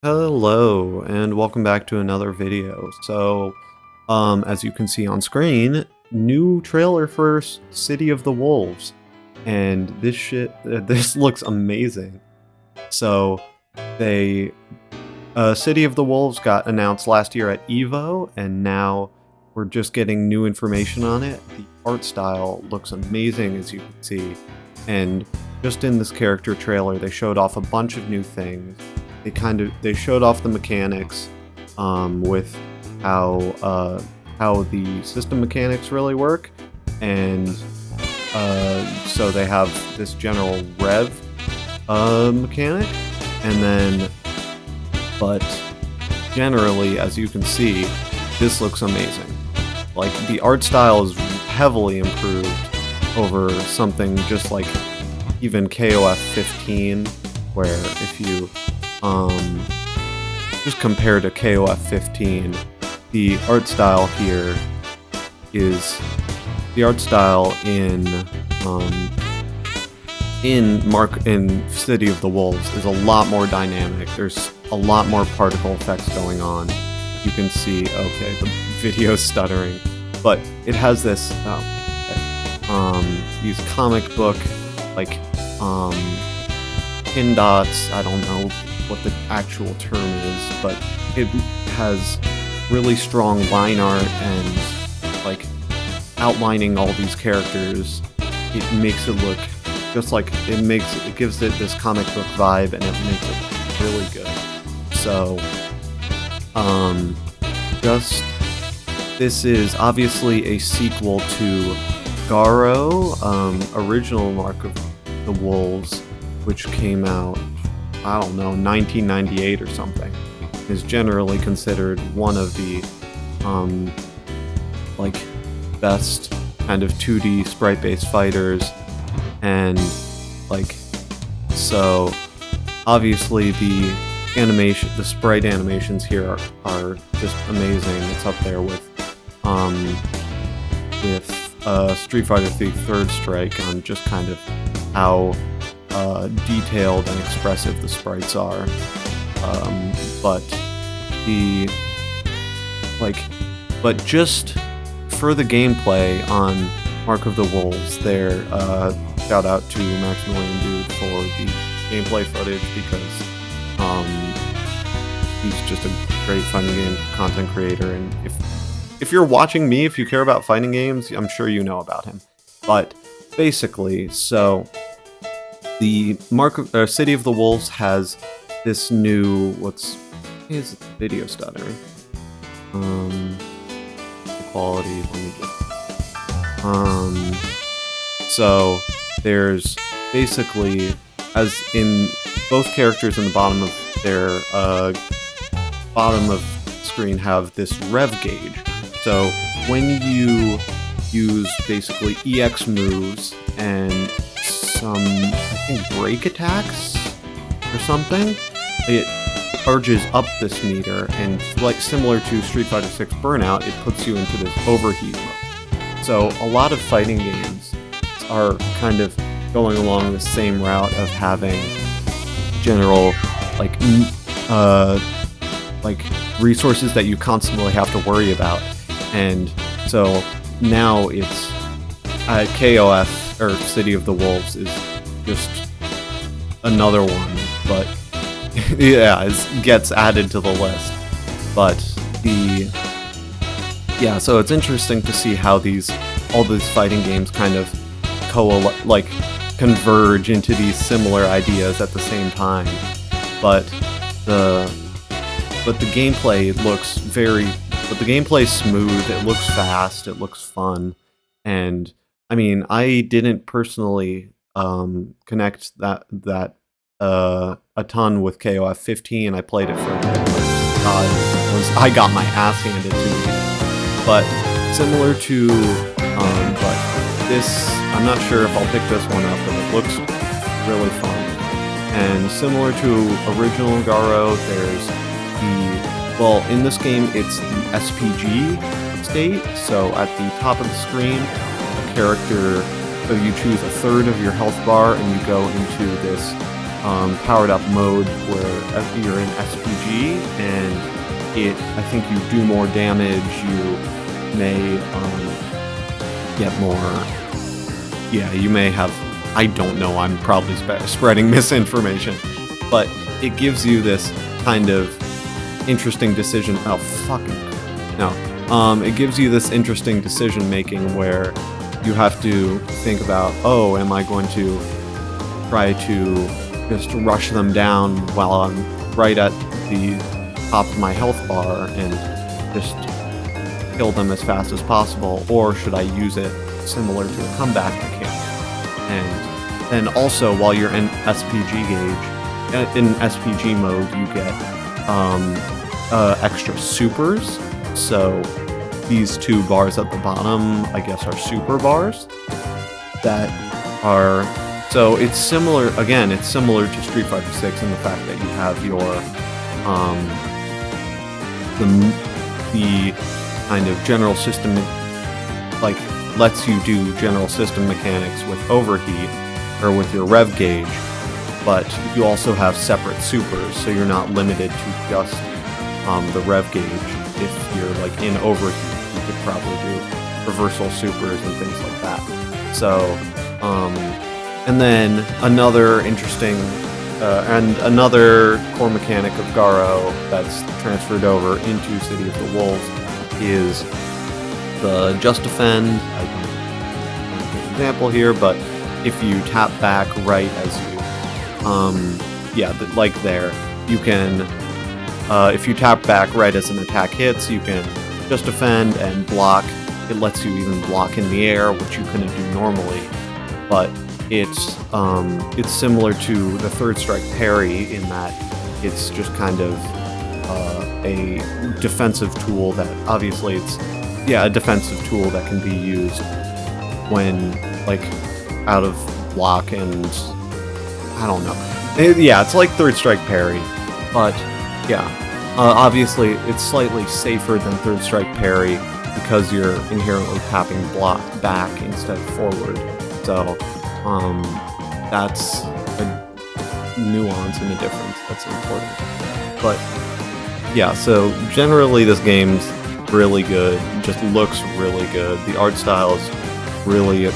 Hello, and welcome back to another video. As you can see on screen, new trailer for City of the Wolves, and this looks amazing. So, City of the Wolves got announced last year at EVO, and now we're just getting new information on it. The art style looks amazing, as you can see, and just in this character trailer, they showed off a bunch of new things. They showed off the mechanics with how the system mechanics really work, and so they have this general rev mechanic, and then but generally, as you can see, this looks amazing. Like, the art style is heavily improved over something just like even KOF 15, where if you just compared to KOF 15, the art style here is the art style in City of the Wolves is a lot more dynamic. There's a lot more particle effects going on. You can see, okay, the video's stuttering, but it has this these comic book pin dots. I don't know what the actual term is, but it has really strong line art and like outlining all these characters. It makes it look just like it gives it this comic book vibe, and it makes it really good. So this is obviously a sequel to Garo, original Mark of the Wolves, which came out, I don't know, 1998 or something. Is generally considered one of the best kind of 2D sprite-based fighters, and so obviously the sprite animations here are just amazing. It's up there with Street Fighter III Third Strike on just kind of how detailed and expressive the sprites are. But just for the gameplay on Mark of the Wolves, there, shout out to Maximilian Dude for the gameplay footage, because he's just a great fighting game content creator, and if you're watching me, if you care about fighting games, I'm sure you know about him. But basically, so the City of the Wolves has this new, is the video stuttering? The quality, let me just, so there's basically, as in both characters in the bottom of screen have this rev gauge. So when you use basically EX moves and some, I think, break attacks or something, it urges up this meter, and like similar to Street Fighter 6 Burnout, it puts you into this overheat mode. So a lot of fighting games are kind of going along the same route of having general resources that you constantly have to worry about. And so now it's KOF, or City of the Wolves, is just another one, but yeah, it gets added to the list. But so it's interesting to see how all these fighting games kind of converge into these similar ideas at the same time. But the gameplay looks the gameplay's smooth, it looks fast, it looks fun, and I mean, I didn't personally connect that a ton with KOF 15. I played it for a bit, but I got my ass handed to me. But similar to, but this, I'm not sure if I'll pick this one up, but it looks really fun. And similar to original Garo, there's in this game, it's the SPG state. So at the top of the screen, a character, so you choose a third of your health bar, and you go into this powered up mode where you're in SPG, and I think you do more damage. You may get more. Yeah, you may have. I don't know. I'm probably spreading misinformation, but it gives you this kind of interesting decision. Oh, fucking no. It gives you this interesting decision making where you have to think about, oh, am I going to try to just rush them down while I'm right at the top of my health bar and just kill them as fast as possible, or should I use it similar to a comeback mechanic? And then also, while you're in SPG mode, you get extra supers. So these two bars at the bottom, I guess, are super bars that are. So it's similar. Again, it's similar to Street Fighter 6 in the fact that you have your the kind of general system, like, lets you do general system mechanics with overheat or with your rev gauge, but you also have separate supers, so you're not limited to just the rev gauge. If you're like in overheat, you could probably do reversal supers and things like that. So, and then another interesting and another core mechanic of Garo that's transferred over into City of the Wolves is the Just Defend. I don't have an example here, but if you tap back right as you, like there, you can, if you tap back right as an attack hits, you can Just Defend and block. It lets you even block in the air, which you couldn't do normally, but it's similar to the Third Strike parry in that it's just kind of a defensive tool that, obviously it's, a defensive tool that can be used when, like, out of block, and I don't know. It's like Third Strike parry, but obviously it's slightly safer than Third Strike parry because you're inherently tapping block back instead of forward. So that's a nuance and a difference that's important. But so generally this game's really good, just looks really good. The art style is really...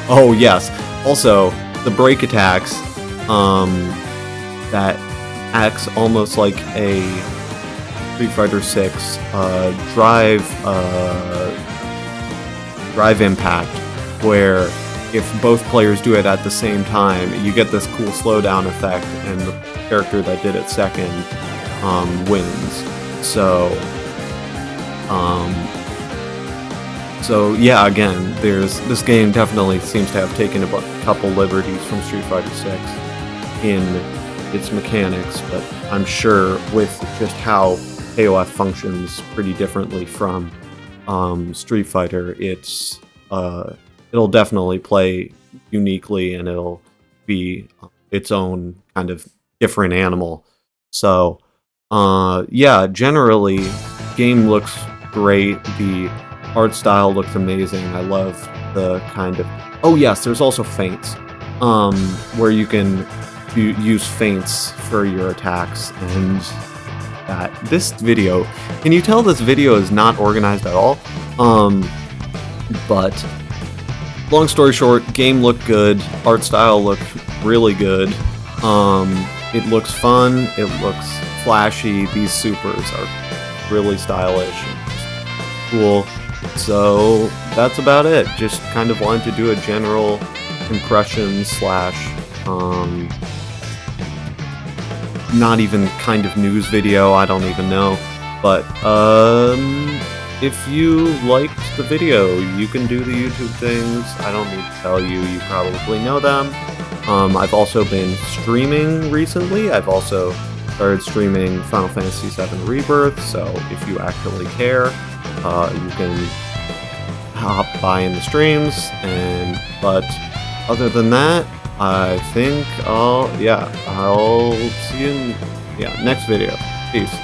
Oh yes, also the break attacks that acts almost like a Street Fighter 6 drive impact, where if both players do it at the same time, you get this cool slowdown effect, and the character that did it second wins. Again, this game definitely seems to have taken a couple liberties from Street Fighter 6 in its mechanics, but I'm sure with just how AOF functions pretty differently from Street Fighter, it'll definitely play uniquely, and it'll be its own kind of different animal. So, generally, game looks great. The art style looks amazing. I love the kind of... Oh yes, there's also feints, where you can use feints for your attacks, and this video... Can you tell this video is not organized at all? But... long story short, game looked good, art style looked really good, it looks fun, it looks flashy, these supers are really stylish and cool. So that's about it. Just kind of wanted to do a general impression / not even kind of news video, I don't even know. But if you liked the video, you can do the YouTube things. I don't need to tell you, you probably know them. I've also been streaming recently. I've also started streaming Final Fantasy VII Rebirth, so if you actually care, you can hop by in the streams. But other than that, I think I'll see you in next video. Peace.